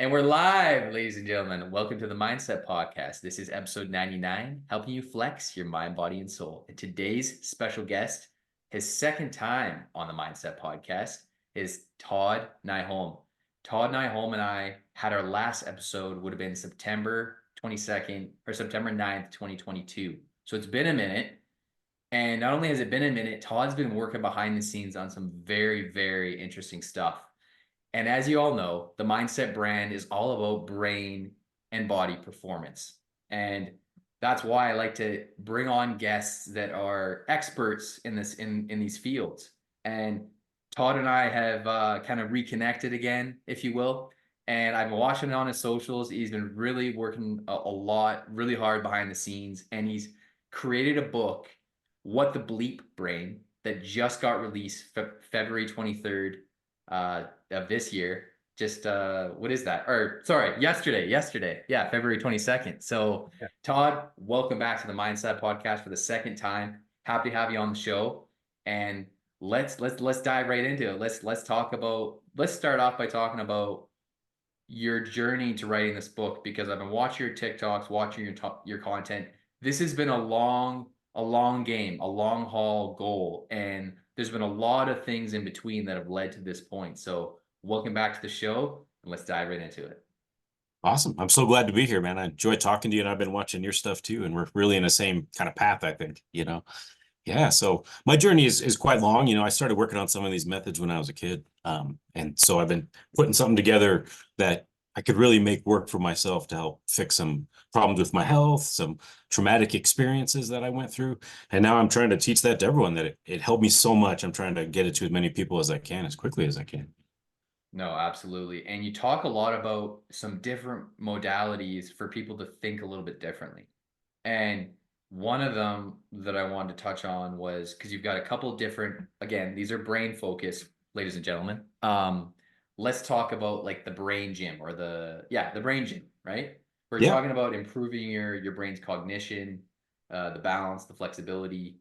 And we're live, ladies and gentlemen. Welcome to the MindCep Podcast. This is episode 99, helping you flex your mind, body, and soul. And today's special guest, his second time on the MindCep Podcast, is Todd Nyholm. Todd Nyholm and I had our last episode, would have been September 22nd or September 9th, 2022. So it's been a minute. And not only has it been a minute, Todd's been working behind the scenes on some very, very interesting stuff. And as you all know, the MindCep brand is all about brain and body performance. And that's why I like to bring on guests that are experts in these fields. And Todd and I have kind of reconnected again, if you will. And I've been watching it on his socials. He's been really working a lot, really hard behind the scenes. And he's created a book, What the Bleep Brain, that just got released February 23rd of this year. Just what is that? Or sorry, yesterday. Yeah, February 22nd. So Yeah. Todd, welcome back to the MindCep Podcast for the second time. Happy to have you on the show. And let's dive right into it. Let's start off by talking about your journey to writing this book, because I've been watching your TikToks, watching your content. This has been a long game, a long haul goal, and there's been a lot of things in between that have led to this point. So welcome back to the show, and let's dive right into it. Awesome. I'm so glad to be here, man. I enjoy talking to you, and I've been watching your stuff too, and we're really in the same kind of path, I think. Yeah, so my journey is quite long. I started working on some of these methods when I was a kid. And so I've been putting something together that I could really make work for myself to help fix some problems with my health, some traumatic experiences that I went through. And now I'm trying to teach that to everyone, that it helped me so much. I'm trying to get it to as many people as I can, as quickly as I can. No, absolutely. And you talk a lot about some different modalities for people to think a little bit differently. And one of them that I wanted to touch on was, because you've got a couple of different, again, these are brain focused, ladies and gentlemen. Let's talk about like the brain gym, or the brain gym, right? We're Yeah. talking about improving your brain's cognition, the balance, the flexibility,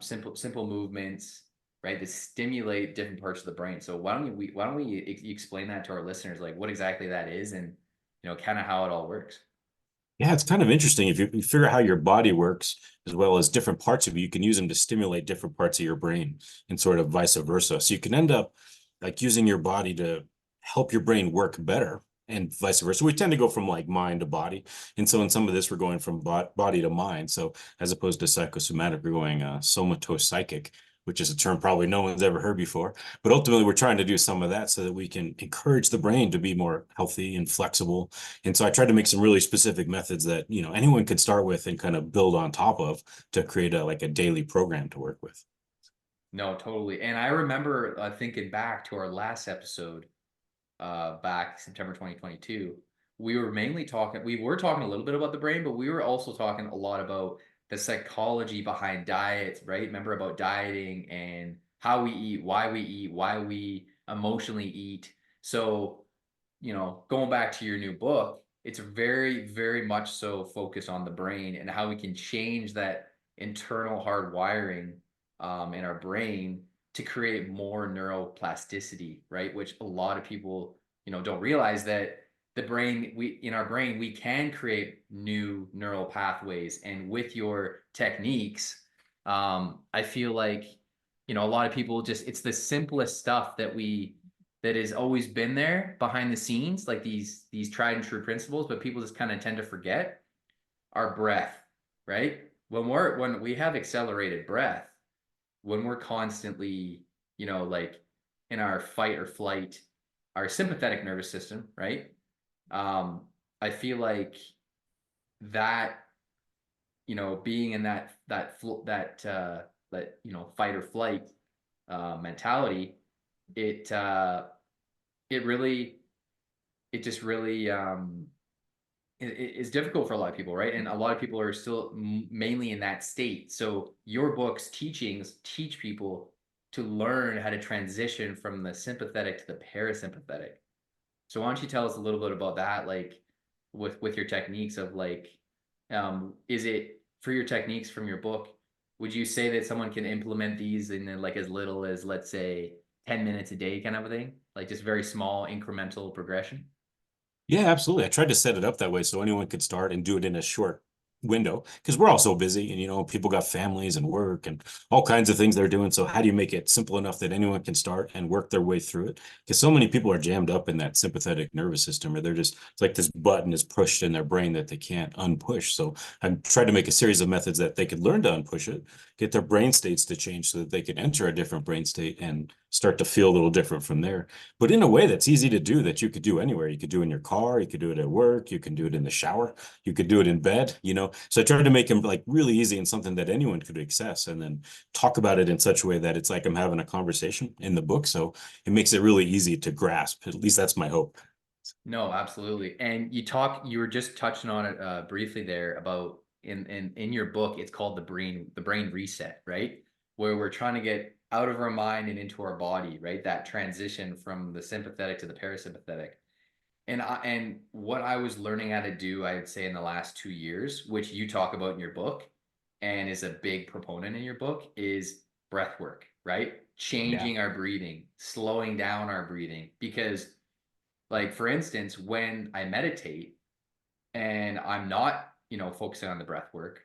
simple movements, right? To stimulate different parts of the brain. So why don't we explain that to our listeners, like what exactly that is, and kind of how it all works. Yeah, it's kind of interesting. If you figure out how your body works, as well as different parts of you can use them to stimulate different parts of your brain, and sort of vice versa. So you can end up like using your body to help your brain work better, and vice versa. We tend to go from like mind to body. And so in some of this, we're going from body to mind. So as opposed to psychosomatic, we're going somatopsychic, which is a term probably no one's ever heard before. But ultimately, we're trying to do some of that so that we can encourage the brain to be more healthy and flexible. And so I tried to make some really specific methods that, anyone could start with and kind of build on top of, to create a daily program to work with. No, totally. And I remember thinking back to our last episode, back September 2022. We were talking a little bit about the brain, but we were also talking a lot about the psychology behind diets, right? Remember about dieting and how we eat, why we emotionally eat. So, going back to your new book, it's very, very much so focused on the brain and how we can change that internal hardwiring in our brain to create more neuroplasticity, right? Which a lot of people, don't realize that in our brain, we can create new neural pathways. And with your techniques, I feel like, a lot of people it's the simplest stuff that has always been there behind the scenes, like these tried and true principles, but people just kind of tend to forget our breath, right? When we have accelerated breath, when we're constantly, like in our fight or flight, our sympathetic nervous system, right? I feel like that, being in that fight or flight mentality, it it really it just really is difficult for a lot of people, right? And a lot of people are still mainly in that state. So your book's teachings teach people to learn how to transition from the sympathetic to the parasympathetic. So why don't you tell us a little bit about that, like with your techniques of like, is it for your techniques from your book? Would you say that someone can implement these in like as little as, let's say, 10 minutes a day, kind of a thing, like just very small incremental progression? Yeah, absolutely. I tried to set it up that way so anyone could start and do it in a short window because we're all so busy and, people got families and work and all kinds of things they're doing. So how do you make it simple enough that anyone can start and work their way through it? Because so many people are jammed up in that sympathetic nervous system, or they're just, it's like this button is pushed in their brain that they can't unpush. So I've tried to make a series of methods that they could learn to unpush it, get their brain states to change so that they can enter a different brain state and start to feel a little different from there, but in a way that's easy to do, that you could do anywhere. You could do in your car, you could do it at work, you can do it in the shower, you could do it in bed. So I tried to make them like really easy and something that anyone could access, and then talk about it in such a way that it's like I'm having a conversation in the book. So it makes it really easy to grasp. At least that's my hope. No, absolutely. And you were just touching on it briefly there about in your book, it's called the brain reset, right? Where we're trying to get out of our mind and into our body, right? That transition from the sympathetic to the parasympathetic. And what I was learning how to do, I would say in the last 2 years, which you talk about in your book and is a big proponent in your book, is breath work, right? Yeah. Changing our breathing, slowing down our breathing. Because, like, for instance, when I meditate and I'm not, focusing on the breath work,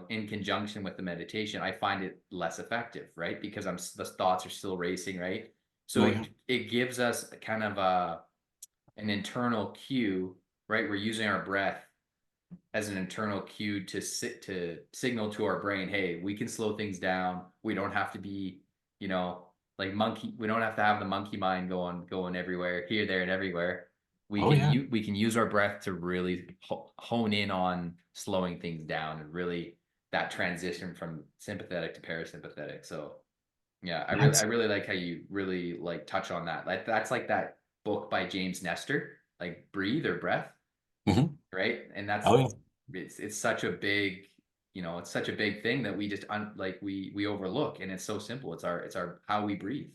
in conjunction with the meditation, I find it less effective, right? Because the thoughts are still racing, right? So Oh, it yeah. it gives us kind of an internal cue, right? We're using our breath as an internal cue to signal to our brain, hey, we can slow things down. We don't have to be, you know, like monkey. We don't have to have the monkey mind going everywhere, here, there, and everywhere. Oh, yeah. We can use our breath to really hone in on slowing things down and really that transition from sympathetic to parasympathetic. So yeah, I That's, really like how you really like touch on that. Like that's like that book by James Nestor, like Breathe or Breath, mhm. right? And that's Oh, yeah. it's such a big, it's such a big thing that we just like we overlook, and it's so simple. It's our how we breathe.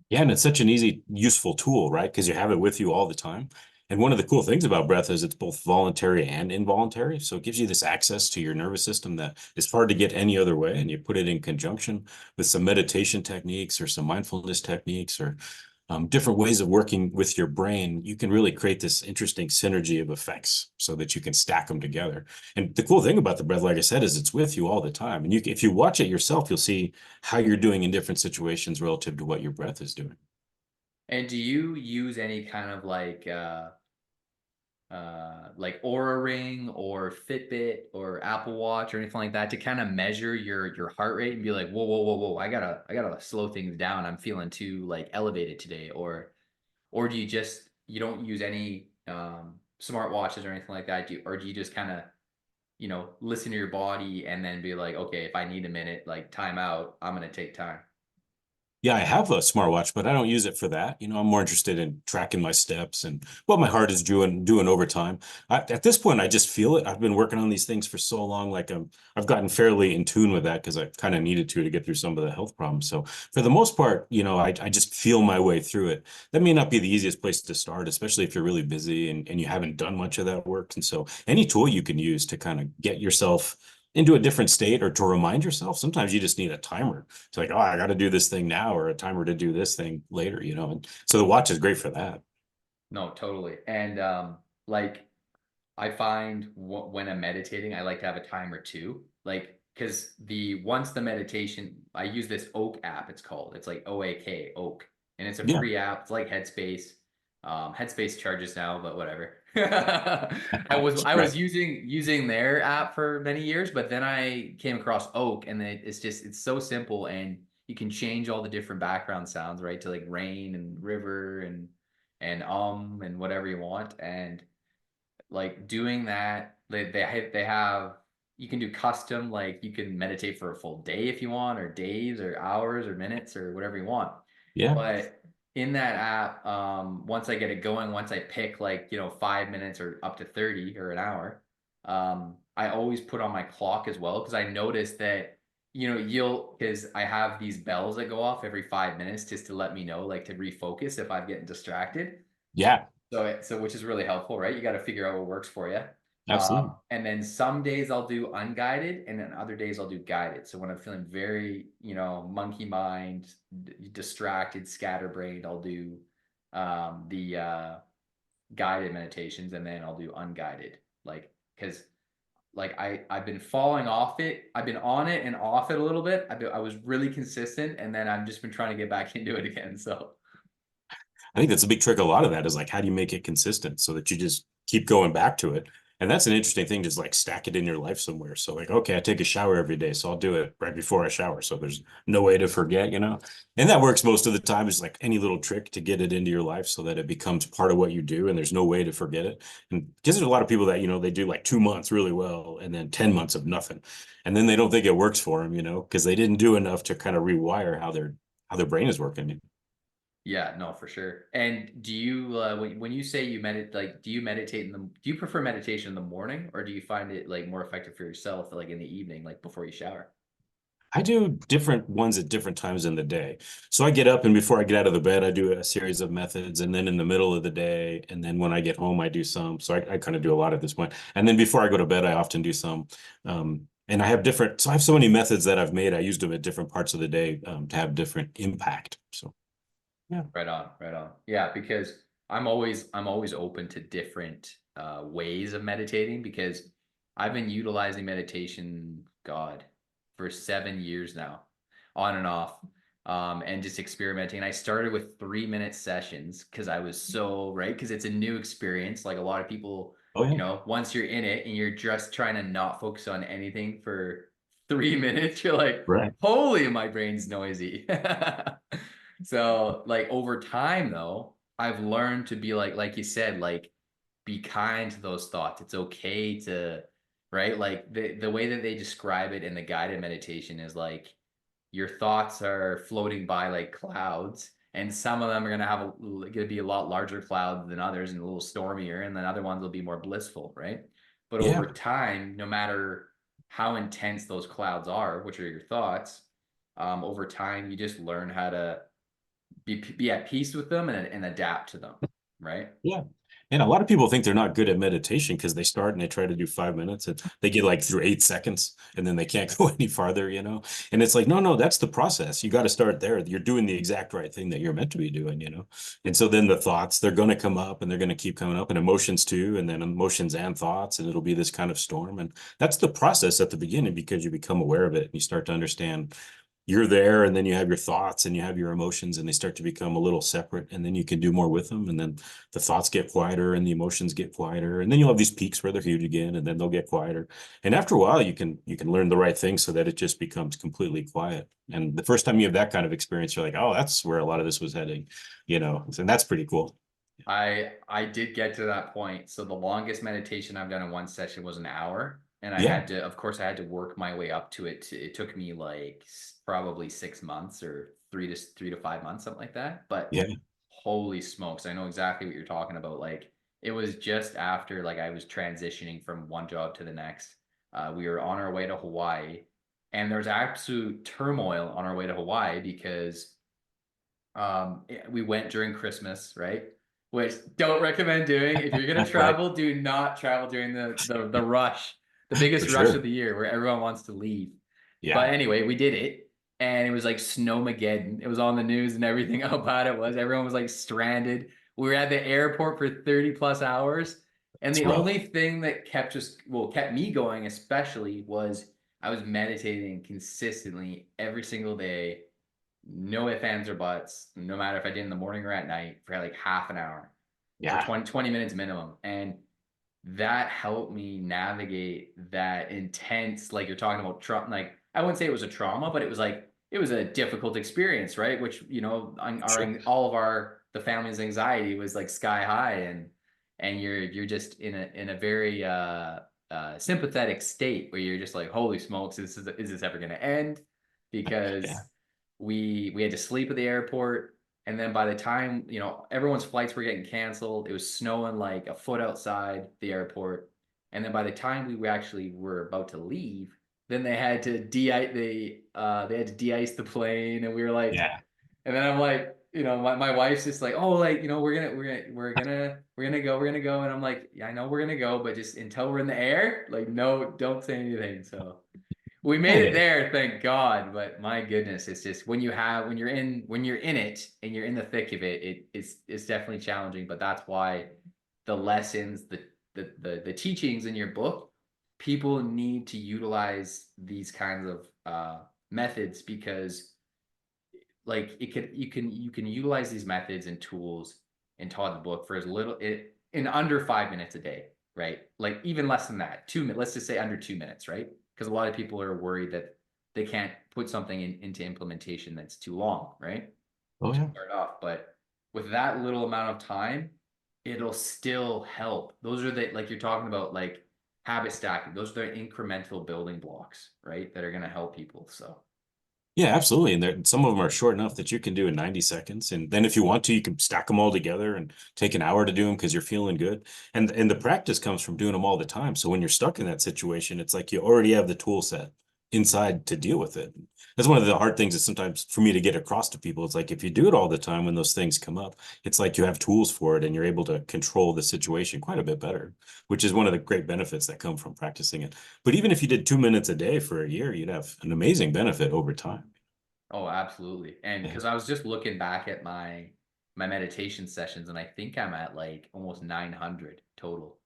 Yeah, and it's such an easy, useful tool, right? Because you have it with you all the time. And one of the cool things about breath is it's both voluntary and involuntary. So it gives you this access to your nervous system that is hard to get any other way. And you put it in conjunction with some meditation techniques or some mindfulness techniques or different ways of working with your brain. You can really create this interesting synergy of effects so that you can stack them together. And the cool thing about the breath, like I said, is it's with you all the time. And if you watch it yourself, you'll see how you're doing in different situations relative to what your breath is doing. And do you use any kind of like Aura Ring or Fitbit or Apple Watch or anything like that to kind of measure your heart rate and be like, whoa, I gotta slow things down. I'm feeling too like elevated today, or do you don't use any smart watches or anything like that? Or do you just kind of, listen to your body and then be like, okay, if I need a minute, like time out, I'm gonna take time. Yeah, I have a smartwatch, but I don't use it for that. I'm more interested in tracking my steps and what my heart is doing over time. At this point, I just feel it. I've been working on these things for so long, like I've gotten fairly in tune with that because I kind of needed to get through some of the health problems. So for the most part, I just feel my way through it. That may not be the easiest place to start, especially if you're really busy and you haven't done much of that work. And so any tool you can use to kind of get yourself into a different state or to remind yourself, sometimes you just need a timer. It's like, oh, I got to do this thing now, or a timer to do this thing later. And so the watch is great for that. No, totally. And like I find when I'm meditating, I like to have a timer too. Like, because once the meditation, I use this Oak app. It's called. It's like OAK Oak, and it's a Yeah, free app. It's like Headspace. Headspace charges now, but whatever. I right. was using their app for many years, but then I came across Oak, and it's so simple, and you can change all the different background sounds, right, to like rain and river and whatever you want, and like doing that, they have, you can do custom, like you can meditate for a full day if you want, or days or hours or minutes or whatever you want. Yeah, But in that app, once I get it going, once I pick like, 5 minutes or up to 30 or an hour, I always put on my clock as well, because I noticed that, because I have these bells that go off every 5 minutes just to let me know, like to refocus if I'm getting distracted. yeah, So which is really helpful, right? You got to figure out what works for you. absolutely. And then some days I'll do unguided, and then other days I'll do guided. So when I'm feeling very, monkey mind, distracted, scatterbrained, I'll do the guided meditations, and then I'll do unguided. Like, because like I've been falling off it. I've been on it and off it a little bit. I was really consistent, and then I've just been trying to get back into it again. So I think that's a big trick. A lot of that is like, how do you make it consistent so that you just keep going back to it? And that's an interesting thing, just like stack it in your life somewhere. So like, okay, I take a shower every day, so I'll do it right before I shower. So there's no way to forget, you know? And that works most of the time. Is like any little trick to get it into your life so that it becomes part of what you do and there's no way to forget it. And because there's a lot of people that, you know, they do like 2 months really well and then 10 months of nothing. And then they don't think it works for them, you know, because they didn't do enough to kind of rewire how their brain is working. yeah, no, for sure. And do you when you say you meditate, like, do you meditate in the do you prefer meditation in the morning, or do you find it like more effective for yourself like in the evening, like before you shower? I do different ones at different times in the day. So I get up and before I get out of the bed, I do a series of methods. And then in the middle of the day, and then when I get home, I do some. So I kind of do a lot at this point. And then before I go to bed, I often do some. And I have different, so I have so many methods that I've made. I used them at different parts of the day to have different impact. So yeah. Right on, right on. Yeah, because I'm always open to different ways of meditating, because I've been utilizing meditation, God, for 7 years now, on and off, and just experimenting. I started with 3 minute sessions because I was so right, because it's a new experience. Like a lot of people, Oh you yeah. know, once you're in it and you're just trying to not focus on anything for 3 minutes, you're like, Right. holy, my brain's noisy. So like over time though, I've learned to be like you said, like be kind to those thoughts. It's okay to, right? Like the way that they describe it in the guided meditation is like your thoughts are floating by like clouds, and some of them are gonna be a lot larger clouds than others and a little stormier, and then other ones will be more blissful, right? But over Yeah. time, no matter how intense those clouds are, which are your thoughts, over time you just learn how to be at peace with them and adapt to them, right? Yeah. And a lot of people think they're not good at meditation because they start and they try to do 5 minutes and they get like through 8 seconds and then they can't go any farther, you know? And it's like, no, no, that's the process. You got to start there. You're doing the exact right thing that you're meant to be doing, you know? And so then the thoughts, they're going to come up and they're going to keep coming up, and emotions too, and then emotions and thoughts, and it'll be this kind of storm. And that's the process at the beginning because you become aware of it and you start to understand you're there, and then you have your thoughts and you have your emotions, and they start to become a little separate, and then you can do more with them, and then the thoughts get quieter and the emotions get quieter, and then you'll have these peaks where they're huge again, and then they'll get quieter, and after a while you can learn the right thing so that it just becomes completely quiet. And the first time you have that kind of experience, you're like, oh, that's where a lot of this was heading, you know, and that's pretty cool. I did get to that point. So the longest meditation I've done in one session was an hour, and I Yeah. had to, of course, I had to work my way up to it. It took me like probably 6 months or 3 to 5 months, something like that. But Yeah. holy smokes, I know exactly what you're talking about. Like it was just after like I was transitioning from one job to the next. We were on our way to Hawaii, and there was absolute turmoil on our way to Hawaii because we went during Christmas, right? Which don't recommend doing. If you're gonna Right. travel, do not travel during the rush, the For biggest rush of sure. the year where everyone wants to leave. But Yeah. anyway, we did it, and it was like snowmageddon. It was on the news and everything about it was everyone was like stranded. We were at the airport for 30 plus hours. And It's the rough. only thing that kept me going, especially, was I was meditating consistently every single day, no ifs, ands, or buts, no matter if I did in the morning or at night, for like half an hour or Yeah. 20 minutes minimum. And that helped me navigate that intense, like you're talking about, like, I wouldn't say it was a trauma, but it was like, it was a difficult experience, right? Which, you know, Sure. all of the family's anxiety was like sky high, and you're just in a very, sympathetic state where you're just like, holy smokes, is this ever going to end? Yeah. Because we had to sleep at the airport, and then by the time, you know, everyone's flights were getting canceled, it was snowing like a foot outside the airport, and then by the time we actually were about to leave, then they had to de-ice the plane, and we were like, Yeah. and then I'm like, you know, my wife's just like, oh, like, you know, we're gonna go, and I'm like, yeah, I know we're gonna go, but just until we're in the air, like, no, don't say anything. So we made it Yeah. there, thank God. But my goodness, it's just when you're in it and you're in the thick of it, it's definitely challenging. But that's why the lessons, the teachings in your book, people need to utilize these kinds of methods, because like you can utilize these methods and tools in Todd's book for as little in under 5 minutes a day, right? Like even less than that, 2 minutes. Let's just say under 2 minutes, right? Because a lot of people are worried that they can't put something into implementation that's too long, right? Oh To yeah. start off, but with that little amount of time, it'll still help. Those are the, like you're talking about, like habit stacking. Those are the incremental building blocks, right? That are going to help people. So Yeah, absolutely. And there, some of them are short enough that you can do in 90 seconds. And then if you want to, you can stack them all together and take an hour to do them because you're feeling good. And the practice comes from doing them all the time. So when you're stuck in that situation, it's like you already have the tool set inside to deal with it. That's one of the hard things is sometimes for me to get across to people. It's like if you do it all the time when those things come up, it's like you have tools for it and you're able to control the situation quite a bit better, which is one of the great benefits that come from practicing it. But even if you did 2 minutes a day for a year, you'd have an amazing benefit over time. oh, absolutely. And Yeah. because I was just looking back at my meditation sessions, and I think I'm at like almost 900 total.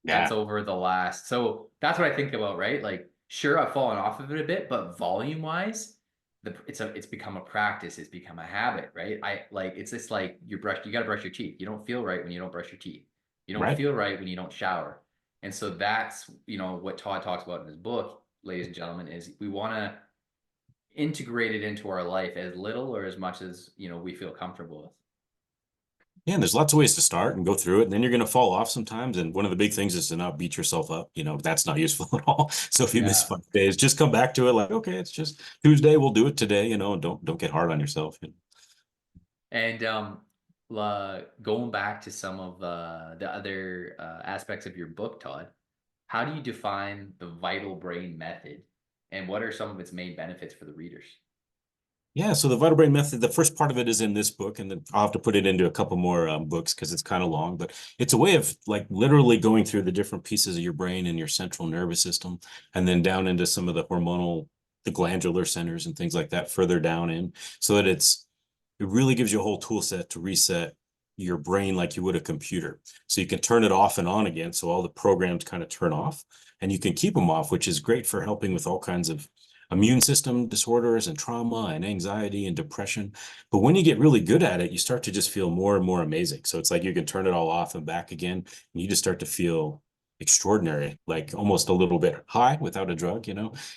That's Yeah. over the last. So that's what I think about, right? Like, sure, I've fallen off of it a bit, but volume wise, it's become a practice. It's become a habit, right? I like it's just like you got to brush your teeth. You don't feel right when you don't brush your teeth. You don't Right. feel right when you don't shower. And so that's, what Todd talks about in his book, ladies and gentlemen, is we want to integrate it into our life as little or as much as, we feel comfortable with. Yeah, and there's lots of ways to start and go through it, and then you're going to fall off sometimes. And one of the big things is to not beat yourself up. That's not useful at all. So if you miss Yeah. 5 days, just come back to it like, okay, it's just Tuesday, we'll do it today, and don't get hard on yourself. And going back to some of the other aspects of your book, Todd, how do you define the vital brain method, and what are some of its main benefits for the readers? Yeah, so the vital brain method, the first part of it is in this book, and then I'll have to put it into a couple more books because it's kind of long, but it's a way of like literally going through the different pieces of your brain and your central nervous system, and then down into some of the hormonal, the glandular centers and things like that further down in, so that it really gives you a whole tool set to reset your brain like you would a computer. So you can turn it off and on again. So all the programs kind of turn off and you can keep them off, which is great for helping with all kinds of immune system disorders and trauma and anxiety and depression. But when you get really good at it, you start to just feel more and more amazing. So it's like you can turn it all off and back again, and you just start to feel extraordinary, like almost a little bit high without a drug,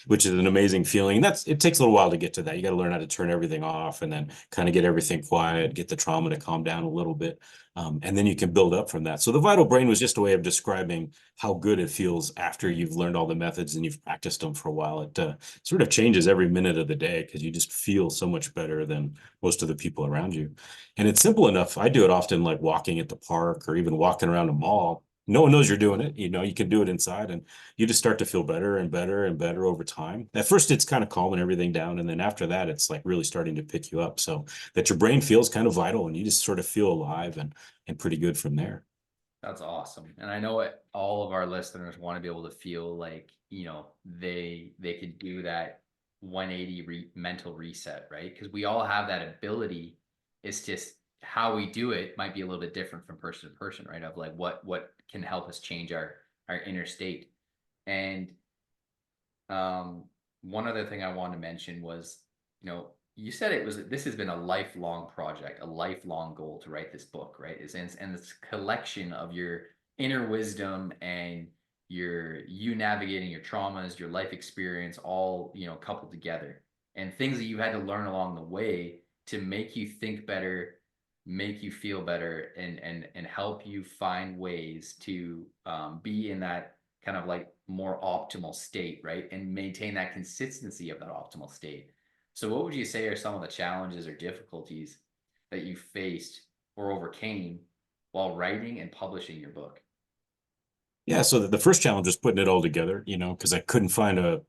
which is an amazing feeling. It takes a little while to get to that. You got to learn how to turn everything off and then kind of get everything quiet, get the trauma to calm down a little bit. And then you can build up from that. So the vital brain was just a way of describing how good it feels after you've learned all the methods and you've practiced them for a while. It sort of changes every minute of the day because you just feel so much better than most of the people around you. And it's simple enough. I do it often like walking at the park or even walking around a mall. No one knows you're doing it. You can do it inside and you just start to feel better and better and better over time. At first, it's kind of calming everything down. And then after that, it's like really starting to pick you up so that your brain feels kind of vital and you just sort of feel alive and pretty good from there. That's awesome. And I know all of our listeners want to be able to feel like, they could do that 180 mental reset, right? Because we all have that ability. It's just how we do it might be a little bit different from person to person, right? Of like what can help us change our inner state. And one other thing I wanted to mention was, you said this has been a lifelong project, a lifelong goal to write this book, right? And this collection of your inner wisdom and you navigating your traumas, your life experience, all, coupled together, and things that you had to learn along the way to make you think better, make you feel better, and help you find ways to be in that kind of like more optimal state, right? And maintain that consistency of that optimal state. So what would you say are some of the challenges or difficulties that you faced or overcame while writing and publishing your book? Yeah, so the first challenge was putting it all together, because I couldn't find a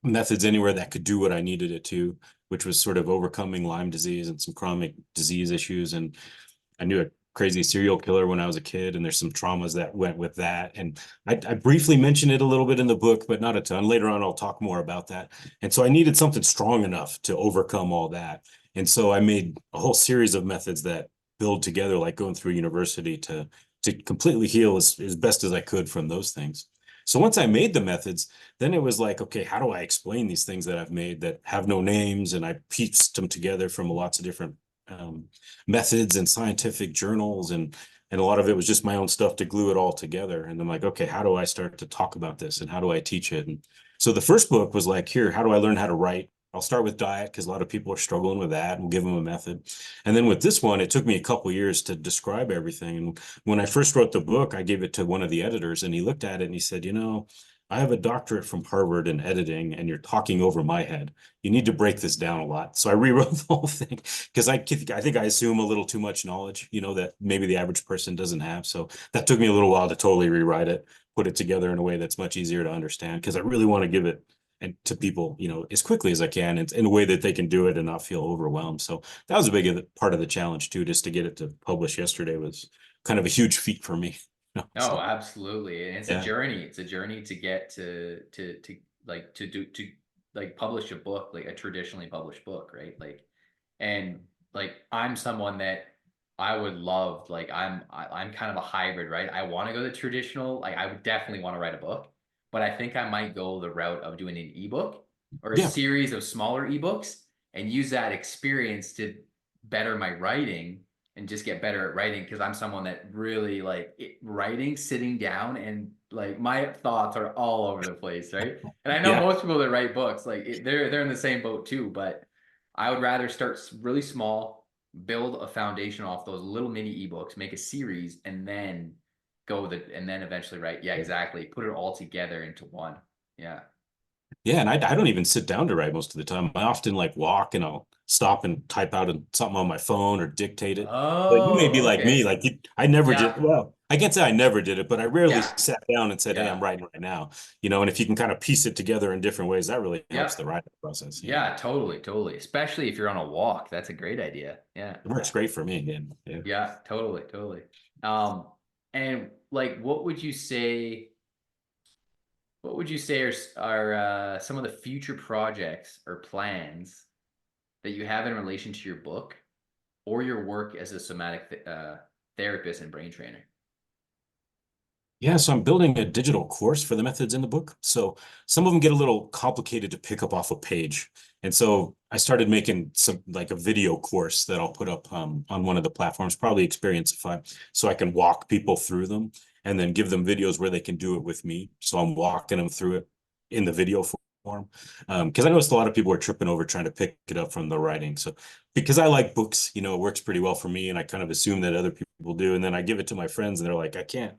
methods anywhere that could do what I needed it to, which was sort of overcoming Lyme disease and some chronic disease issues. And I knew a crazy serial killer when I was a kid, and there's some traumas that went with that. And I briefly mentioned it a little bit in the book, but not a ton. Later on, I'll talk more about that. And so I needed something strong enough to overcome all that. And so I made a whole series of methods that build together, like going through university to to completely heal as best as I could from those things. So once I made the methods, then it was like, okay, how do I explain these things that I've made that have no names? And I pieced them together from lots of different methods and scientific journals, and a lot of it was just my own stuff to glue it all together. And I'm like, okay, how do I start to talk about this and how do I teach it? And so the first book was like, here, how do I learn how to write? I'll start with diet because a lot of people are struggling with that. We'll give them a method. And then with this one, it took me a couple years to describe everything. And when I first wrote the book, I gave it to one of the editors and he looked at it and he said, you know, I have a doctorate from Harvard in editing and you're talking over my head. You need to break this down a lot. So I rewrote the whole thing because I think I assume a little too much knowledge, you know, that maybe the average person doesn't have. So that took me a little while to totally rewrite it, put it together in a way that's much easier to understand because I really want to give it and to people, you know, as quickly as I can and in a way that they can do it and not feel overwhelmed. So that was a big part of the challenge too, just to get it to publish yesterday was kind of a huge feat for me. Oh, absolutely. And it's a Yeah. journey. It's a journey to get to like publish a book, like a traditionally published book, right? Like, and like I'm someone that I would love, like I'm kind of a hybrid, right? I want to go the traditional, like I would definitely want to write a book, but I think I might go the route of doing an ebook or a Yeah. series of smaller ebooks and use that experience to better my writing and just get better at writing because I'm someone that really writing, sitting down, and like my thoughts are all over the place, right? And I know Yeah. most people that write books, they're in the same boat too, but I would rather start really small, build a foundation off those little mini ebooks, make a series, and then and then eventually write. Yeah, exactly. Put it all together into one. Yeah. Yeah, and I don't even sit down to write most of the time. I often like walk and I'll stop and type out something on my phone or dictate it. But you may be Oh, like me, okay. like I never did. Yeah. Well, I can't say I never did it, but I rarely Yeah. sat down and said, "Hey, I'm Yeah. writing right now." You know, and if you can kind of piece it together in different ways, that really helps Yeah. the writing process. You know, Yeah, totally, totally. Especially if you're on a walk. That's a great idea. Yeah. it works great for me. Man. Yeah. Yeah, totally, totally. Um, and like what would you say are some of the future projects or plans that you have in relation to your book or your work as a somatic therapist and brain trainer? Yeah, so I'm building a digital course for the methods in the book. So some of them get a little complicated to pick up off a page. And so I started making some like a video course that I'll put up on one of the platforms, probably Experienceify, so I can walk people through them and then give them videos where they can do it with me. So I'm walking them through it in the video form. Because I noticed a lot of people are tripping over trying to pick it up from the writing. So because I like books, you know, it works pretty well for me. And I kind of assume that other people do. And then I give it to my friends and they're like, I can't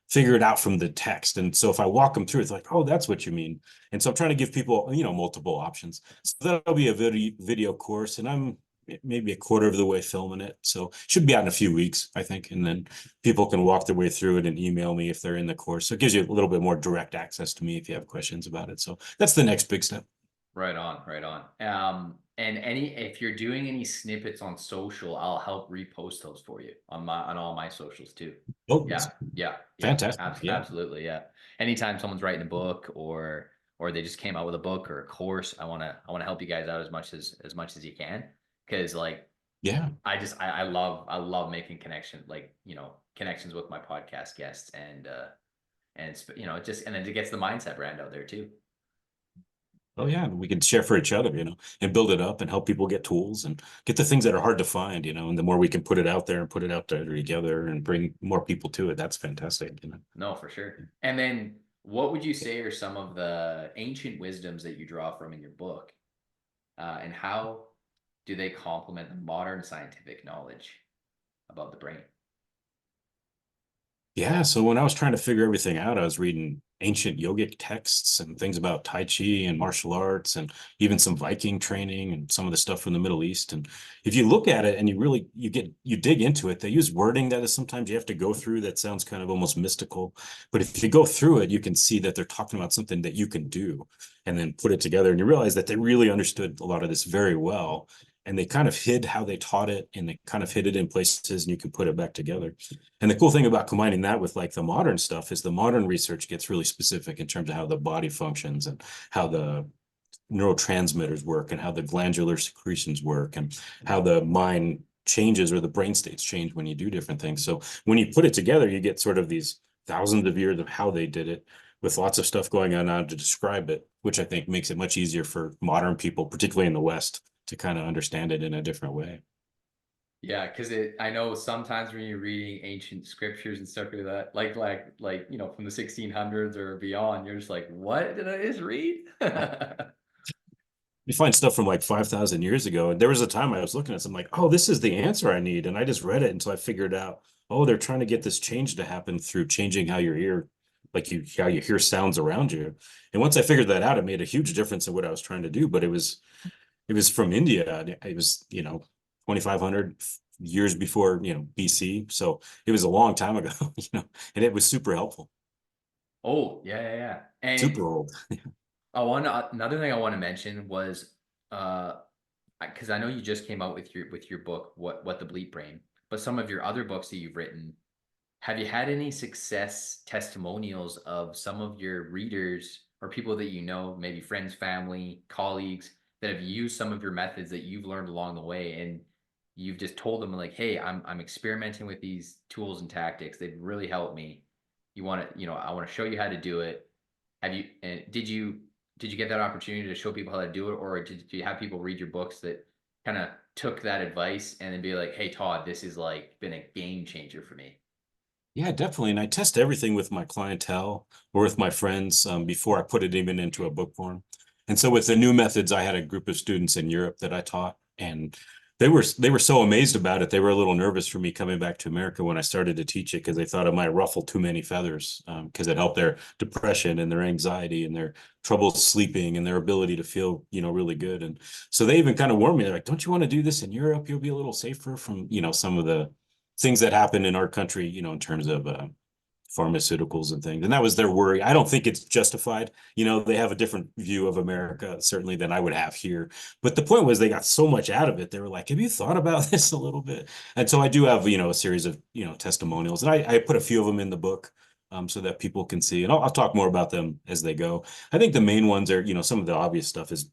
figure it out from the text. And so if I walk them through, it's like, oh, that's what you mean. And so I'm trying to give people, you know, multiple options. So that'll be a video course, and I'm maybe a quarter of the way filming it. So should be out in a few weeks, I think. And then people can walk their way through it and email me if they're in the course. So it gives you a little bit more direct access to me if you have questions about it. So that's the next big step. Right on, right on. And if you're doing any snippets on social, I'll help repost those for you on all my socials too. Oh, Yeah, yeah, yeah. fantastic. Yeah. Absolutely, yeah. Anytime someone's writing a book or they just came out with a book or a course, I wanna help you guys out as much as you can. Cause like Yeah. I love making connections with my podcast guests and and then it gets the mindset brand out there too. Oh yeah, we can share for each other, you know, and build it up and help people get tools and get the things that are hard to find, you know, and the more we can put it out there and put it out there together and bring more people to it, that's fantastic, you know. No, for sure. And then what would you say are some of the ancient wisdoms that you draw from in your book? And how do they complement the modern scientific knowledge about the brain? Yeah, so when I was trying to figure everything out, I was reading ancient yogic texts and things about Tai Chi and martial arts and even some Viking training and some of the stuff from the Middle East. And if you look at it and you dig into it, they use wording that is sometimes you have to go through that sounds kind of almost mystical. But if you go through it, you can see that they're talking about something that you can do and then put it together and you realize that they really understood a lot of this very well. And they kind of hid how they taught it and they kind of hid it in places and you can put it back together. And the cool thing about combining that with like the modern stuff is the modern research gets really specific in terms of how the body functions and how the neurotransmitters work and how the glandular secretions work and how the mind changes or the brain states change when you do different things. So when you put it together, you get sort of these thousands of years of how they did it with lots of stuff going on now to describe it, which I think makes it much easier for modern people, particularly in the West, to kind of understand it in a different way. Yeah, because I know sometimes when you're reading ancient scriptures and stuff like that, like you know, from the 1600s or beyond, you're just like, what did I just read? You find stuff from like 5,000 years ago. And there was a time I was looking at something like, oh, this is the answer I need. And I just read it until I figured out, oh, they're trying to get this change to happen through changing how you hear, how you hear sounds around you. And once I figured that out, it made a huge difference in what I was trying to do. But it was from India. It was, 2,500 years before, BC. So it was a long time ago, and it was super helpful, Oh, yeah, yeah, yeah. And super old. another thing I want to mention was because I know you just came out with your book, what the Bleep Brain, but some of your other books that you've written, have you had any success testimonials of some of your readers or people that you know, maybe friends, family, colleagues that have used some of your methods that you've learned along the way, and you've just told them like, hey, I'm experimenting with these tools and tactics. They've really helped me. You want to, I want to show you how to do it. Have you, and did you get that opportunity to show people how to do it, or did you have people read your books that kind of took that advice and then be like, hey, Todd, this is like been a game changer for me? Yeah, definitely. And I test everything with my clientele or with my friends before I put it even into a book form. And so with the new methods, I had a group of students in Europe that I taught, and they were so amazed about it. They were a little nervous for me coming back to America when I started to teach it because they thought it might ruffle too many feathers because it helped their depression and their anxiety and their trouble sleeping and their ability to feel, really good. And so they even kind of warned me. They're like, "Don't you want to do this in Europe? You'll be a little safer from, some of the things that happen in our country, in terms of pharmaceuticals and things." And that was their worry. I don't think it's justified. They have a different view of America, certainly, than I would have here. But the point was they got so much out of it. They were like, have you thought about this a little bit? And so I do have, a series of, testimonials. And I put a few of them in the book so that people can see. And I'll talk more about them as they go. I think the main ones are, some of the obvious stuff is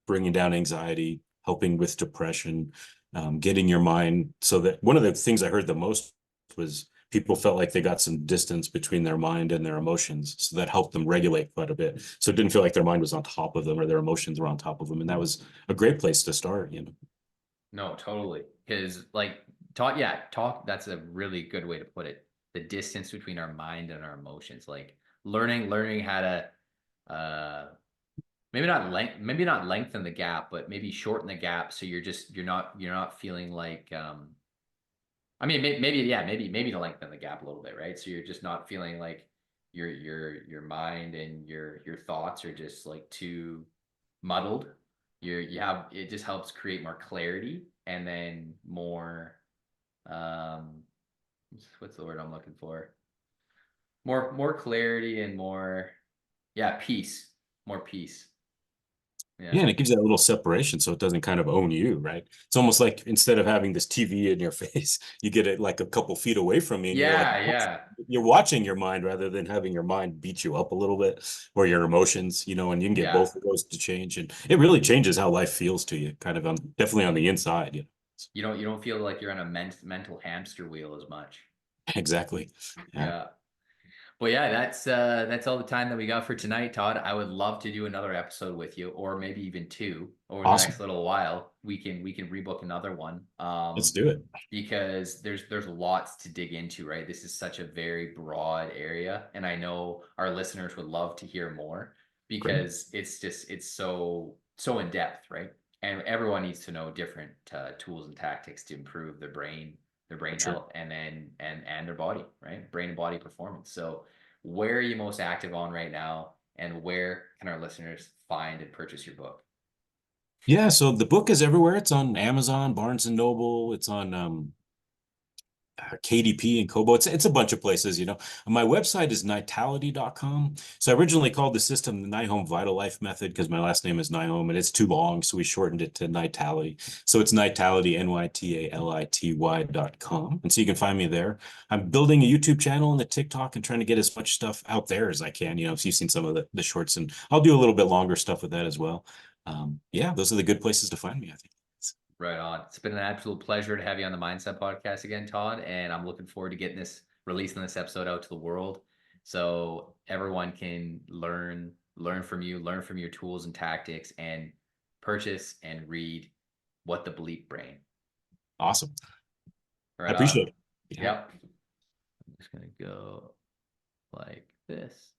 bringing down anxiety, helping with depression, getting your mind so that one of the things I heard the most was people felt like they got some distance between their mind and their emotions. So that helped them regulate quite a bit. So it didn't feel like their mind was on top of them or their emotions were on top of them. And that was a great place to start. No, totally. Because talk, that's a really good way to put it. The distance between our mind and our emotions, like learning how to maybe not lengthen the gap, but maybe shorten the gap so you're not feeling like I mean maybe to lengthen the gap a little bit, right? So you're just not feeling like your mind and your thoughts are just like too muddled. You have, it just helps create more clarity and then more what's the word I'm looking for? More clarity and more, yeah, peace. More peace. Yeah, Yeah. and it gives that little separation so it doesn't kind of own you, right? It's almost like instead of having this TV in your face, you get it like a couple feet away from you and Yeah, yeah. you're watching your mind rather than having your mind beat you up a little bit or your emotions, and you can get Yeah. both of those to change. And it really changes how life feels to you, kind of definitely on the inside. You don't feel like you're on a mental hamster wheel as much. Exactly. Yeah. Yeah. Well, yeah, that's all the time that we got for tonight, Todd. I would love to do another episode with you, or maybe even two over the next Awesome. little while. We can rebook another one. Let's do it. Because there's lots to dig into, right? This is such a very broad area, and I know our listeners would love to hear more Great. because it's so in depth, right? And everyone needs to know different tools and tactics to improve their brain Sure. health, and then and their body, right? Brain and body performance. So, where are you most active on right now, and where can our listeners find and purchase your book? Yeah, so the book is everywhere. It's on Amazon, Barnes and Noble. It's on KDP and Kobo. It's a bunch of places. My website is nitality.com. So I originally called the system the Nyholm Vital Life Method because my last name is Nyholm and it's too long. So we shortened it to Nitality. So it's Nitality, NYTALITY.com. And so you can find me there. I'm building a YouTube channel and a TikTok and trying to get as much stuff out there as I can. So you've seen some of the shorts, and I'll do a little bit longer stuff with that as well. Yeah, those are the good places to find me, I think. Right on. It's been an absolute pleasure to have you on the MindCep Podcast again, Todd. And I'm looking forward to getting this releasing this episode out to the world, so everyone can learn from you, learn from your tools and tactics, and purchase and read What the Bleep Brain. Awesome. I Right on. appreciate it. Yeah. Yep. I'm just gonna go like this.